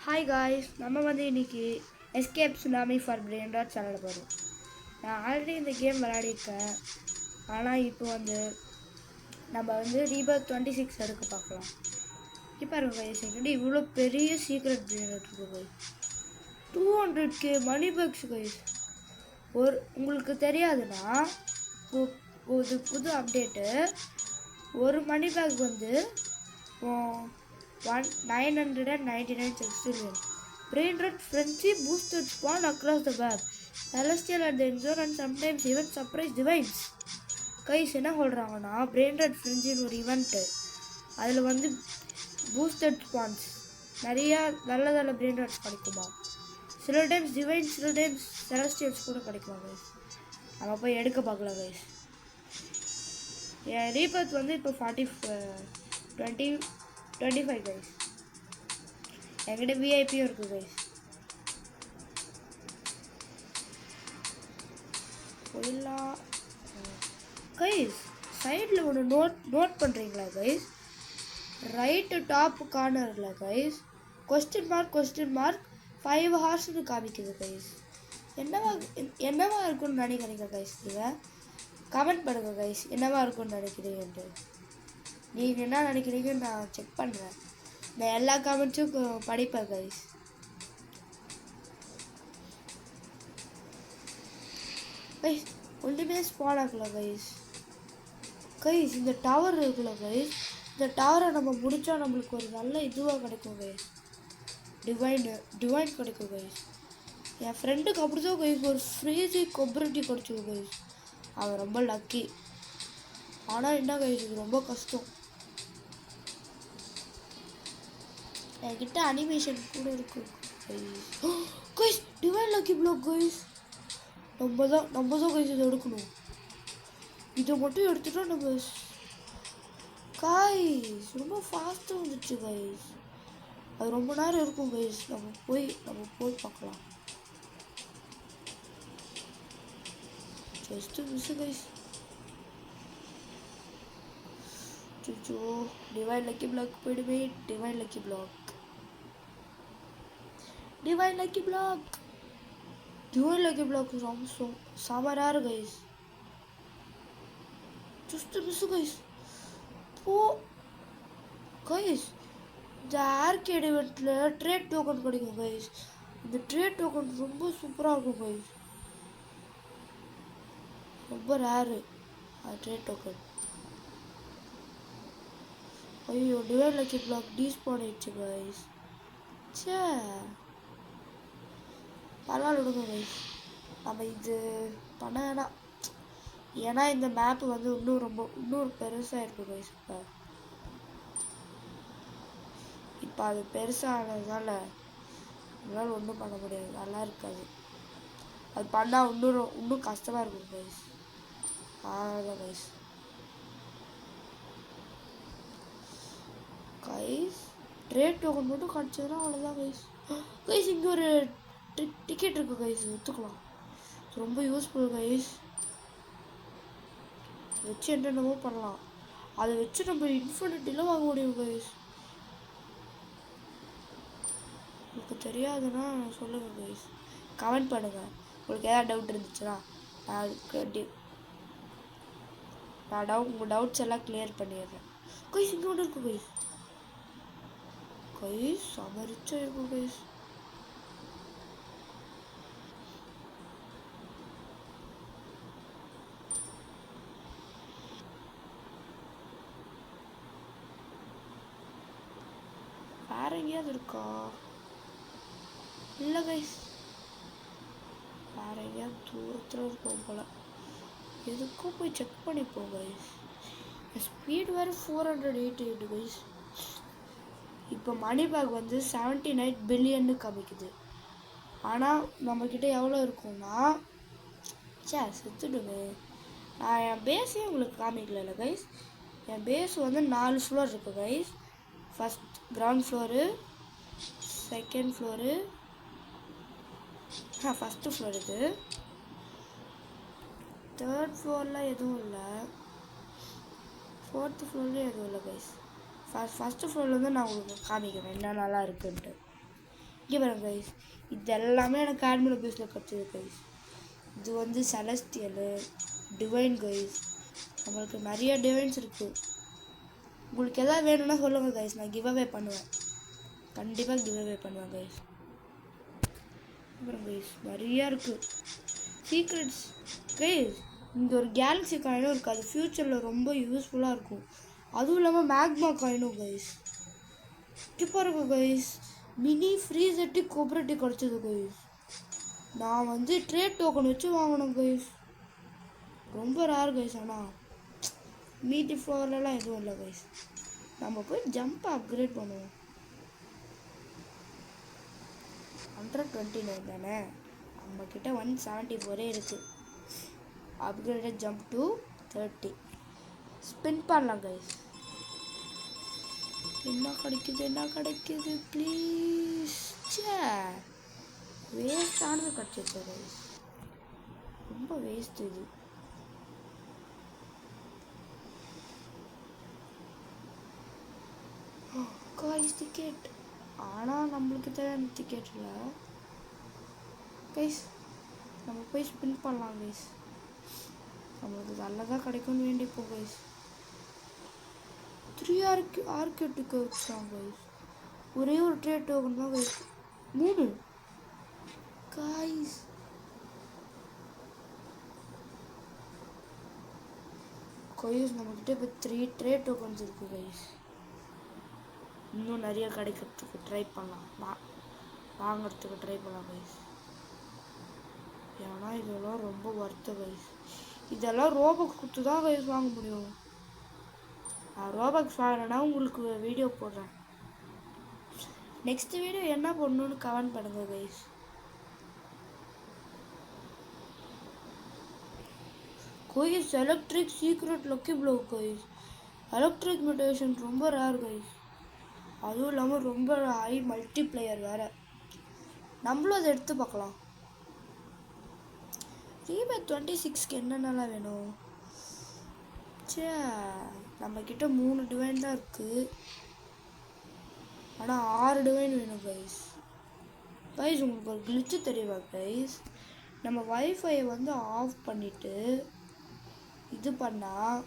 Hi guys, நம்ம இன்னைக்கு escape tsunami for brain rot channel போகிறோம். நான் ஆல்ரெடி இந்த கேம் விளையாடிருக்கேன். ஆனால் இப்போ நம்ம ரீபர்த் 26 எடுக்க பார்க்கலாம். இப்போ இருக்க கைஸ் என்கிட்ட இவ்வளோ பெரிய சீக்ரெட் பிரெயின் ராட் இருக்கு கைஸ். 200k மணி பேக்ஸ் கைஸ். உங்களுக்கு தெரியாதுன்னா ஒரு புது அப்டேட்டு, ஒரு money back 999 sextillion. Brain rot frenzy boosted spawn across the web. Celestial at the end zone and sometimes even surprise divines. Guys என்ன சொல்கிறாங்கன்னா, பிரெயின் ராட் ஃப்ரெஞ்சின்னு ஒரு event, அதில் பூஸ்டட் ஸ்பான்ஸ் நிறையா நல்ல பிரெயின் ராட்ஸ் கிடைக்குமா. சில டைம்ஸ் டிவைன்ஸ், சில times celestials கூட கிடைக்குமா கைஸ். நம்ம போய் எடுக்க பார்க்கலாம் கைஸ். என் ரீபர்த் இப்போ 25 கைஸ். என்கிட்ட விஐபியும் இருக்குது கைஸ். போயிடலாம் கைஸ். சைடில் ஒன்று நோட் பண்ணுறீங்களா கைஸ்? ரைட்டு டாப் கார்னரில் கைஸ் கொஸ்டின் மார்க் 5 ஹார்ஸ்னு காமிக்குது கைஸ். என்னவா இருக்குன்னு நினைக்கிறீங்க கைஸ்? நீங்கள் கமெண்ட் பண்ணுங்க கைஸ், என்னவா இருக்குன்னு நினைக்கிறீங்கன்ட்டு. நீங்கள் என்ன நினைக்கிறீங்கன்னு நான் செக் பண்ணுறேன். நான் எல்லா கமெண்ட்ஸும் படிப்பேன் கைஸ். கைஸ் ஒன்றுமே ஸ்பான் ஆகல கைஸ். இந்த டவர் இருக்குல்ல கைஸ், இந்த டவரை நம்ம முடித்தா நம்மளுக்கு ஒரு நல்ல இதுவாக கிடைக்கும் கைஸ். டிவைன் கிடைக்கும் கைஸ். என் ஃப்ரெண்டுக்கு அப்படிதான் கைஸ் ஒரு ஃப்ரீஸி கொப்ரிட்டி கிடைச்சிடும் கைஸ். அவன் ரொம்ப லக்கி. ஆனால் என்ன கைஸ், இது ரொம்ப கஷ்டம். என்கிட்ட அனிமேஷன் கூட இருக்கு guys. Divine lucky block guys. நம்ம தான் கைஸ் இதை எடுக்கணும். இதை மட்டும் எடுத்துட்டா நம்ம கைஸ் ரொம்ப ஃபாஸ்ட்டாக வந்துச்சு கைஸ். அது ரொம்ப நேரம் இருக்கும் கைஸ். நம்ம போய் பார்க்கலாம். Just miss guys. சுச்சோ, டிவைன் லக்கி பிளாக் போயிடுவே. டிவைன் லக்கி பிளாக் சமராரு கைஸ். Just miss guys. போ கைஸ், இந்த ஆர்கேட் ஈவெண்ட்டில் ட்ரேட் டோக்கன் கிடைக்கும் கைஸ். இந்த ட்ரேட் டோக்கன் ரொம்ப சூப்பராக இருக்கும் கைஸ். ரொம்ப ரேரு ட்ரேட் டோக்கன். ஐயோ, டிவைன் லக்கி பிளாக் டீஸ்பான் ஆயிடுச்சு கைஸ். சே, பரவாயில்ல விடுங்க கைஸ். நம்ம இது பண்ண வேணாம். ஏன்னா இந்த மேப்பு இன்னும் பெருசாக இருக்கும் கைஸ். இப்போ அது பெருசானதுனால நம்மளால் ஒன்றும் பண்ண முடியாது. நல்லா இருக்காது. அது பண்ணால் இன்னும் கஷ்டமாக இருக்கும் கைஸ். அவ்வளோதான் கைஸ். ட்ரேட் டோக்கன் மட்டும் கிடச்சதுன்னா அவ்வளோதான் கைஸ். இங்கே ஒரு டிக்கெட் இருக்குது கைஸ், எடுத்துக்கலாம். ரொம்ப யூஸ்ஃபுல் கைஸ். வச்சு என்னென்னமோ பண்ணலாம். அதை வச்சு நம்ம இன்ஃபினிட்டியில் வாங்க முடியும் கைஸ். உங்களுக்கு தெரியாதுன்னா சொல்லுங்கள் கைஸ், கமெண்ட் பண்ணுங்கள். உங்களுக்கு ஏதாவது டவுட் இருந்துச்சுன்னா உங்கள் டவுட்ஸ் எல்லாம் கிளியர் பண்ணிடுறேன் கைஸ். இங்கே ஒன்று இருக்கும் கைஸ். சமரிச்சா இருக்கும் கைஸ். வேற எங்கேயாவது இருக்கா? இல்லை கைஸ், வேற எங்கேயாவது தூரத்தில் இருக்கும் போல. எதுக்கும் போய் செக் பண்ணிப்போம் கைஸ். ஸ்பீட் வேறு 488 கைஸ். இப்போ மணி பேக் 79 பில்லியன்னு காமிக்குது. ஆனால் நம்மக்கிட்ட எவ்வளோ இருக்கும்னா, செத்துடுங்க. நான் என் பேஸையும் உங்களுக்கு காமிக்கல கைஸ். என் பேஸ் 4 ஃப்ளோர் இருக்குது guys. First ground floor, second floor, first floor இது. தேர்ட் ஃப்ளோரில் எதுவும் இல்லை. ஃபோர்த்து ஃப்ளோர்லேயும் எதுவும் இல்லை கைஸ். ஃபஸ்ட்டு ஃப்ளோரில் நான் உங்களுக்கு காமிக்கிறேன் என்ன நல்லா இருக்குன்ட்டு. இங்கே பாருங்க கைஸ், இது எல்லாமே எனக்கு ஆட்மின் பேஸில் கிடச்சிது கைஸ். இது வந்து செலஸ்டியலு டிவைன் கைஸ். நம்மளுக்கு நிறைய டிவைன்ஸ் இருக்குது. உங்களுக்கு எதாவது வேணும்னா சொல்லுங்கள் கைஸ், நான் கிவ் அவே பண்ணுவேன். கண்டிப்பாக கிவ் அவே பண்ணுவேன் கைஸ். அப்புறம் கைஸ் நிறையா இருக்குது சீக்ரெட்ஸ் கைஸ். இங்கே ஒரு கேலக்ஸி காயினும் இருக்குது, அது ஃப்யூச்சரில் ரொம்ப யூஸ்ஃபுல்லாக இருக்கும். அதுவும் இல்லாமல் மேக்மா காயினும் கைஸ். இப்போ இருக்கும் கைஸ், மினி ஃப்ரீசட்டி கோஆப்ரேட்டிவ் கிடச்சிது கைஸ். நான் வந்து ட்ரேட் டோக்கன் வச்சு வாங்கினேன் கைஸ். ரொம்ப ரேர் கைஸ். ஆனால் மீதி ஃப்ளோர்லலாம் எதுவும் இல்லை கைஸ். நம்ம போய் ஜம்ப் அப்கிரேட் பண்ணுவோம். 129 தானே, நம்மக்கிட்ட 174 இருக்குது. அப்கிரேட் ஜம்ப் டு 30 ஸ்பின் பண்ணலாம் கைஸ். என்ன கிடைக்குது ப்ளீஸ். வேஸ்டானது கிடச்சிச்சு கைஸ், ரொம்ப வேஸ்ட் இது. கைஸ் டிக்கெட், ஆனால் நம்மளுக்கு தேவையான டிக்கெட் இல்லை கைஸ். நம்ம போய் ஸ்பின் பண்ணலாம் கைஸ், நம்மளுக்கு நல்லதாக கிடைக்கும்னு வேண்டிப்போம் கைஸ். 3 ஆர்கியூட்டுக்கு வச்சாங்க கைஸ். ஒரே ஒரு ட்ரேட் டோக்கன் தான் கைஸ். 3 கைஸ். கைஸ் நம்மக்கிட்ட இப்போ 3 ட்ரேட் டோக்கன்ஸ் இருக்குது கைஸ். இன்னும் நிறைய கிடைக்கிறதுக்கு ட்ரை பண்ணலாம், வாங்கிறதுக்கு ட்ரை பண்ணலாம் கைஸ். ஏன்னா இதெல்லாம் ரொம்ப ஒர்த்து கைஸ். இதெல்லாம் ரோபக்ஸ் கொடுத்து தான் கைஸ் வாங்க முடியும். நான் ரோபக்ஸ் வாங்கினேன்னா உங்களுக்கு வீடியோ போடுறேன். நெக்ஸ்ட் வீடியோ என்ன பண்ணணும்னு கமெண்ட் பண்ணுங்க guys. Guys electric secret lucky block guys. Electric mutation ரொம்ப ரேர் கைஸ். அதுவும் இல்லாமல் ரொம்ப ஹை மல்டிப்ளேயர் வேறு. நம்மளும் அதை எடுத்து பார்க்கலாம். ரீபேக் 26க்கு என்னென்னலாம் வேணும்? நம்மக்கிட்ட 3 டிவைன் தான் இருக்குது, ஆனால் 6 டிவைன் வேணும் கைஸ். கைஸ் உங்களுக்கு ஒரு கிளிச்சு தெரியுமா கைஸ்? நம்ம வைஃபையை வந்து ஆஃப் பண்ணிவிட்டு இது பண்ணால்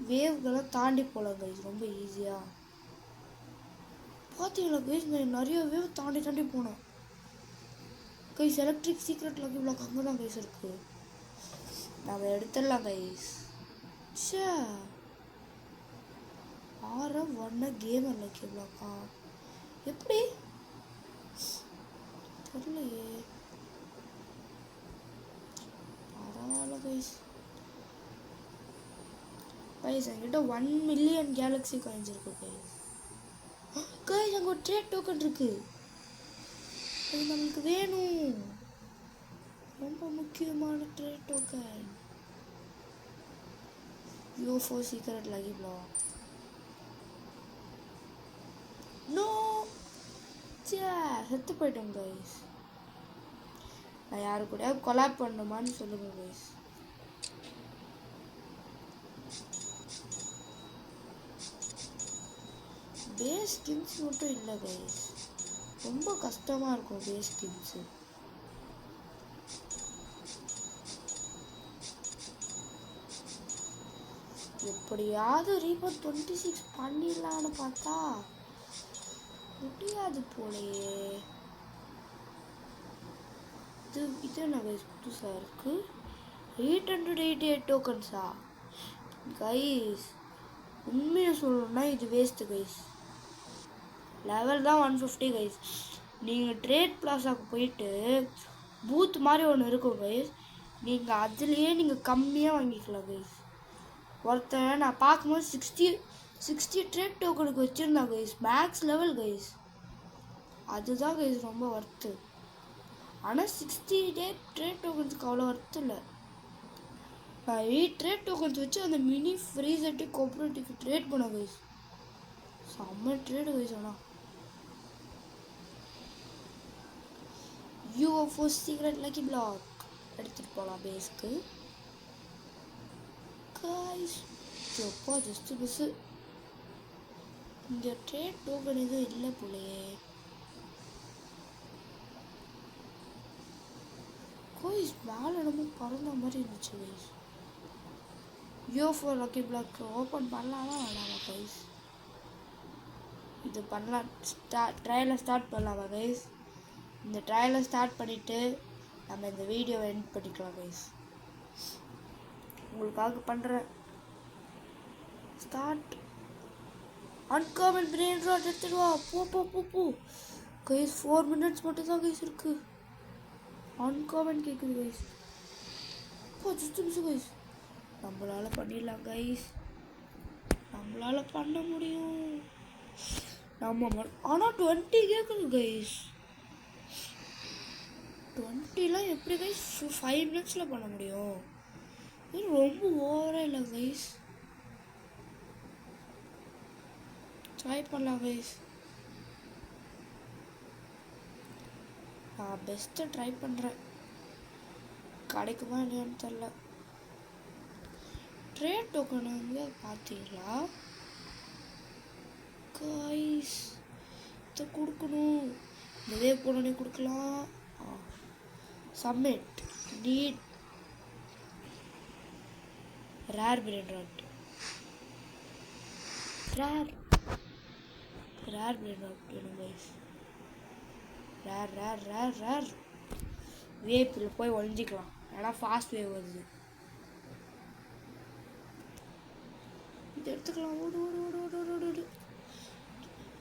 வேவ்களை தாண்டி போகலாம் கைஸ், ரொம்ப ஈஸியாக. பார்த்தீங்களா கைஸ், நான் நிறைய வேவ் தாண்டி போனேன் guys. Electric secret lucky block அங்கே தான் கைஸ் இருக்குது, நம்ம எடுத்துடலாம் கைஸ். ஆரம் கேமர் லக்கி பிளாக்கா? எப்படி தெரியலையே. பரவாயில்ல கைஸ். கைஸ் என்கிட்ட 1 மில்லியன் கேலக்ஸி காயின்ஸ் இருக்கு கைஸ். கைஸ் அங்கே ஒரு ட்ரேட் டோக்கன் இருக்கு, அது நம்மளுக்கு வேணும். ரொம்ப முக்கியமான trade token. UFO secret lucky block. No, செத்து போயிட்டோம் கைஸ். நான் யாரு கூட கொலாப் பண்ணணுமான்னு சொல்லுங்க கைஸ். பேஸ் ஸ்கின்ஸ் மட்டும் இல்லை கைஸ், ரொம்ப கஷ்டமாக இருக்கும் பேஸ் ஸ்கின்ஸு. எப்படியாவது ரீபோர்ட் 26 பண்ணிடலான்னு பார்த்தா முடியாது போலையே. இது என்ன கைஸ் புதுசாக இருக்குது? 888 டோக்கன்ஸா கைஸ்? உண்மையை சொல்லணும்னா இது வேஸ்ட்டு கைஸ். லெவல் தான் 150 கைஸ். நீங்கள் ட்ரேட் பிளாஸாவுக்கு போயிட்டு பூத் மாதிரி ஒன்று இருக்கும் கைஸ், நீங்கள் அதுலேயே நீங்கள் கம்மியாக வாங்கிக்கலாம் கைஸ். ஒருத்தன் நான் பார்க்கும்போது 60 ட்ரேட் டோக்கனுக்கு வச்சுருந்தா கைஸ், மேக்ஸ் லெவல் கைஸ். அதுதான் கைஸ் ரொம்ப ஒர்த்து. ஆனால் 60 ட்ரேட் டோக்கன்ஸுக்கு அவ்வளோ ஒர்த்து இல்லை. நான் 8 ட்ரேட் டோக்கன்ஸ் வச்சு அந்த மினி ஃப்ரீசட்டி கோஆப்ரேட்டிவ்க்கு ட்ரேட் பண்ண கைஸ். செம்ம ட்ரேடு கைஸ். ஆனால் UFO சீக்ரெட் லக்கி பிளாக் எடுத்துகிட்டு போகலாம் பேஸ்க்கு கைஸ். எப்போ ஜஸ்ட்டு பஸ்ஸு. இங்கே ட்ரேட் டோக்கன் எதுவும் இல்லை போலையே. கைஸ் மேலே என்னமோ பறந்த மாதிரி இருந்துச்சு guys. UFO lucky block open பண்ணலாமா வேணாமா கைஸ்? இது பண்ணலாம். ட்ரையலை ஸ்டார்ட் பண்ணலாமா கைஸ்? இந்த ட்ரையலை ஸ்டார்ட் பண்ணிவிட்டு நம்ம இந்த வீடியோவை எண்ட் பண்ணிக்கலாம் கைஸ். உங்களுக்காக பண்ணுறேன். ஸ்டார்ட். அன்காமன் பிரெயின் ராட் எடுத்துடுவா. போ கைஸ் 4 minutes மட்டும் தான் கைஸ் இருக்கு. அன்காமன் கேட்குது கைஸ். Just miss guys. நம்மளால பண்ணிடலாம் கைஸ். நம்மளால பண்ண முடியும். நம்ம ஆனால் 20 கேட்குது கைஸ். 20லாம் எப்படி கைஸ் 5 minutesல பண்ண முடியும்? இது ரொம்ப ஓவராக இல்லை கைஸ். ட்ரை பண்ணலாம் கைஸ். நான் பெஸ்ட்டை ட்ரை பண்ணுறேன். கிடைக்குமா இல்லையான்னு தெரில. ட்ரேட் டோக்கன் வந்து பார்த்தீங்களா கைஸ்? இதை கொடுக்கணும். இதே போனோடனே கொடுக்கலாம். Submit. Need rare brain rot. Rare brain rot வேணும் கைஸ். ரேர் வேப்பில் போய் ஒழிஞ்சிக்கலாம். ஏன்னா ஃபாஸ்ட் வேவ் வருது. இது எடுத்துக்கலாம். ஓடு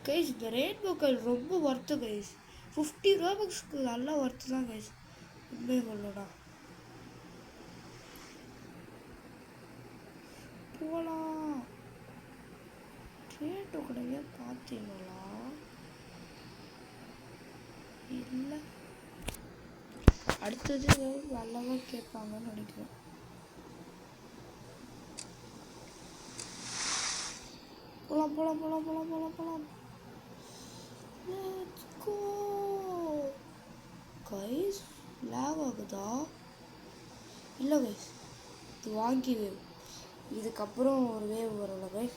கைஸ். இந்த ரெயின்போ கல் ரொம்ப ஒர்த்து கைஸ். 50 ரூபாய்க்கு நல்லா ஒர்த்து தான் கைஸ். உண்மையை சொல்லடா. போகலாம். ட்ரேட் டோக்கனையே பார்த்தீங்களா? இல்லை. அடுத்தது நல்லாவா கேட்பாங்கன்னு நினைக்கிறேன். போலாம். Let's go. கைஸ் லேக் ஆகுதா? இல்லை கைஸ், இது வாங்கி வேவ். இதுக்கப்புறம் ஒரு வேவ் வரும்ல கைஸ்.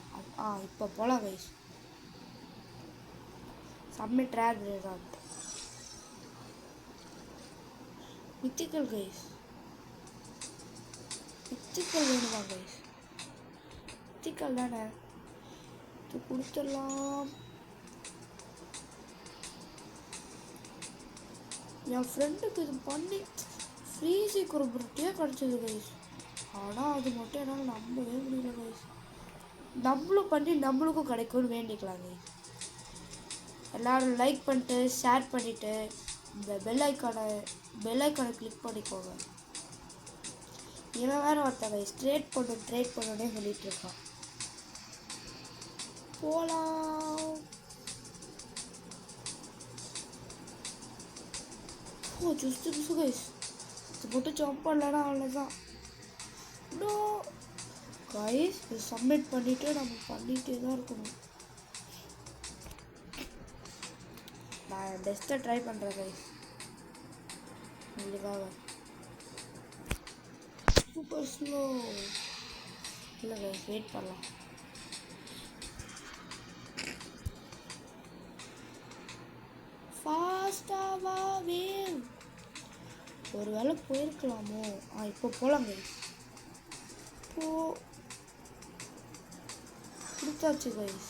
இப்போ போகலாம் guys. Submit rare brain rot. Mythical guys. Mythical வேணுமா கைஸ்? மித்திக்கல் தானே. இது கொடுத்துடலாம். என் ஃப்ரெண்டுக்கு இது பண்ணி ஃப்ரீஸுக்கு ஒரு புரட்டியே கிடச்சிது கைஸ். ஆனால் அது மட்டும் என்னால் நம்பவே முடியல கைஸ். நம்மளும் பண்ணி நம்மளுக்கும் கிடைக்கும்னு வேண்டிக்கலாம் கைஸ். எல்லோரும் லைக் பண்ணிட்டு ஷேர் பண்ணிவிட்டு இந்த பெல் ஐக்கானை கிளிக் பண்ணிக்கோங்க. இவன் வேறு ஒருத்தன் கைஸ் ட்ரேட் பண்ணோன்னே சொல்லிட்டு இருக்கான். போலாம். Just miss guys. இது மட்டும் ஜம்ப் பண்ணலன்னா அவ்வளோதான். நோ கைஸ், இது சப்மிட் பண்ணிவிட்டு நம்ம பண்ணிகிட்டே தான் இருக்கணும். நான் பெஸ்ட்டை ட்ரை பண்ணுறேன் கைஸ் உங்களுக்காக. Super slow. இல்லை கைஸ், வெயிட் பண்ணலாம். ஃபாஸ்டாவா வேவ். ஒரு வேளை போயிருக்கலாமோ. இப்போ போகலாம் கைஸ். கொடுத்தாச்சு கைஸ்.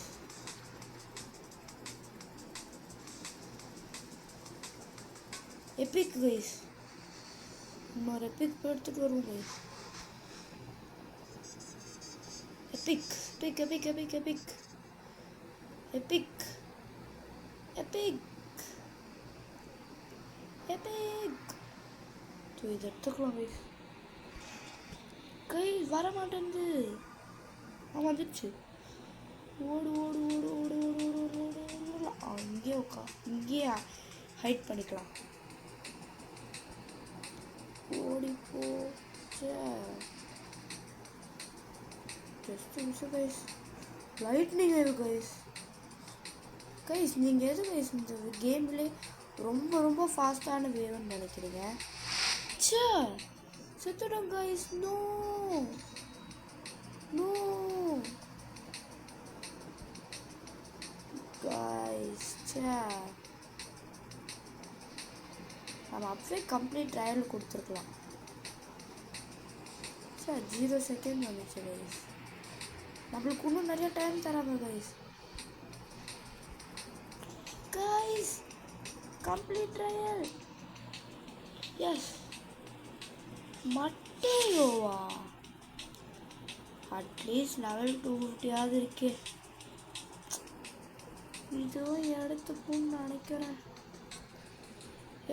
Epic guys. இன்னொரு எபிக் எடுத்துகிட்டு வருவோம் guys. Epic Epic Epic Epic Epic Epic Epic Epic. இது எடுத்துக்கலாம் கைஸ். கைஸ் வர மாட்டேங்குது. வந்துடுச்சு. ஓடு ஓடு ஓடு ஓடு ஓடு ஓடு ஓடு ஓடு. அங்கேயே இங்கேயே ஹைட் பண்ணிக்கலாம். ஓடி போச்சு. ஜஸ்ட் நிமிஷம் guys. Lightning wave guys. Guys நீங்கள் எது கைஸ் இந்த கேம்லே ரொம்ப ரொம்ப ஃபாஸ்ட்டான வேவ்னு நினைக்கிறீங்க? சே செத்துடும் கைஸ். No no guys. சே நம்ம அப்பவே கம்ப்ளீட் ட்ரையல் கொடுத்துருக்கலாம். சார் 0 செகண்ட் வந்துச்சு கைஸ். நம்மளுக்கு இன்னும் நிறைய டைம் தராங்க guys. Guys complete trial. Yes மட்டேயோவா? அட்லீஸ்ட் லெவல் 250 இருக்கே. இதுவும் எடுத்துப்போம்னு நினைக்கிறேன்.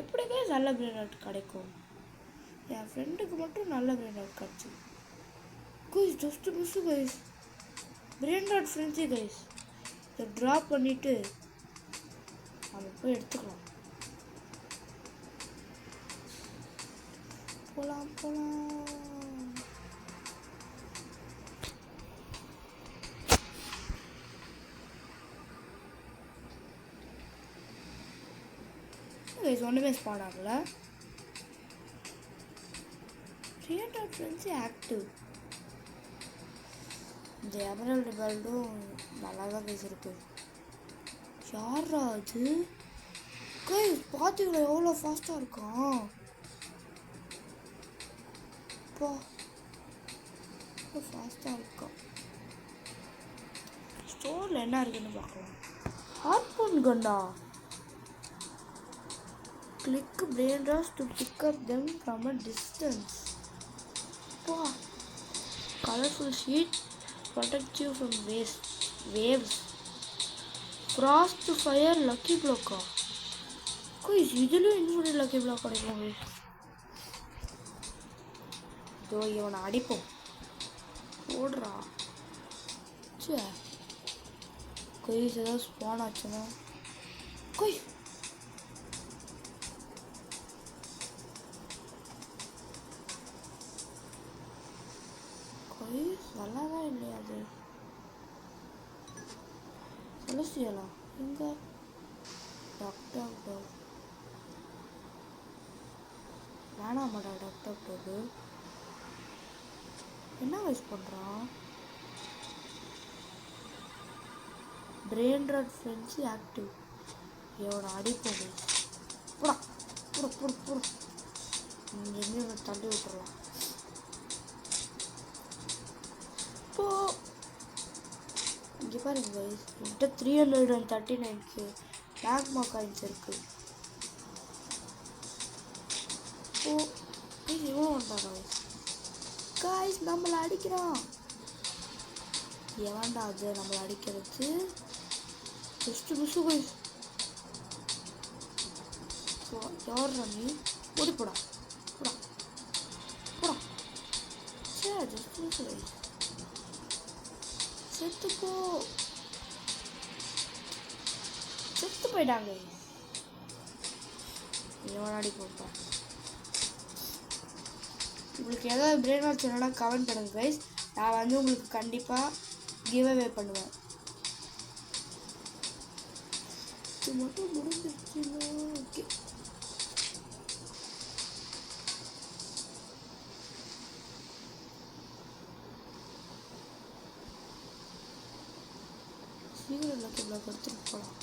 எப்படி கைஸ் நல்ல பிரெயின் ராட் கிடைக்கும்? என் ஃப்ரெண்டுக்கு மட்டும் நல்ல பிரெயின் ராட் கிடச்சி. Guys just miss guys. Brain rot frenzy guys. இதை ட்ராப் பண்ணிவிட்டு நம்ம போய் எடுத்துக்கலாம். போகலாம் போகலாம். கைஸ் ஒன்றுமே ஸ்பான் ஆகல. Brain rot frenzy active. இந்த எமரல்டு பெல்டும் நல்லா தான் கைஸ் இருக்கு. யாரா அது? கைஸ் பார்த்தீங்களா எவ்வளோ ஃபாஸ்ட்டாக இருக்கான்? ஃபாஸ்ட்டாக இருக்கான். ஸ்டோரில் என்ன இருக்குன்னு பார்க்கலாம். ஹார்பூன் கண்டா. Click brain rods to pick up them from a distance. Wow. Colorful sheet protects you from waves. Frost fire lucky block. Guys, idhula infinite lucky block கிடைக்கும். இதோ இவனை அடிப்போம். ஓடுறா. சே கைஸ் ஏதாவது ஸ்பான் ஆச்சுன்னா கைஸ் நல்லா தான் இல்லையா அது? செலஸ்டியலா எங்க? டாக்டர் டோக் வேணாமாடா. டாக்டர் டோக்கு என்ன வைஸ் பண்ணுறான்? Brain rot frenzy active. எவனை அடிப்போம். புடா புட புட புட. இங்கேருந்து தள்ளி விட்டுறலாம். இங்கே பாருங்க கைஸ், என்கிட்ட 339க்கு மேக்மா காயின்ஸ் இருக்கு. ஓ கைஸ் எவ்வளோ வந்தாரா கைஸ்? நம்மளை அடிக்கிறான். எவன்டா அது நம்மளை அடிக்கிறது? Just miss guys. யார் நீ? ஓடி போடா போடா போடா. சே ஜஸ்ட் மிஸ்ஸு கைஸ். செத்து போயிட்டாங்க. முன்னாடி போட்டேன். உங்களுக்கு ஏதாவது பிரெயின் வாட்ச் என்னன்னா கமெண்ட் பண்ணுங்க கைஸ். நான் வந்து உங்களுக்கு கண்டிப்பாக கிவ் அவே பண்ணுவேன். இது மட்டும் முடிஞ்சிருச்சுன்னா ஓகே. சீக்கிரம் எல்லாத்தையும் இவ்வளோ எடுத்துகிட்டு போகலாம்.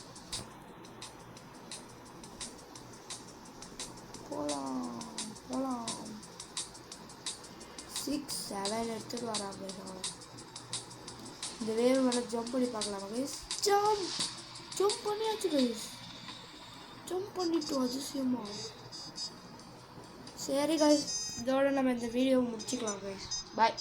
போகலாம் 6 7 எடுத்துகிட்டு வராங்க. இந்த வேவ் மேலே ஜம்ப் பண்ணி பார்க்கலாமா கைஸ்? ஜம்ப் பண்ணியாச்சு கைஸ். ஜம்ப் பண்ணிட்டோம் அதிசயமா. சரி கைஸ், இதோட நம்ம இந்த வீடியோவை முடிச்சுக்கலாம் கைஸ். பாய்.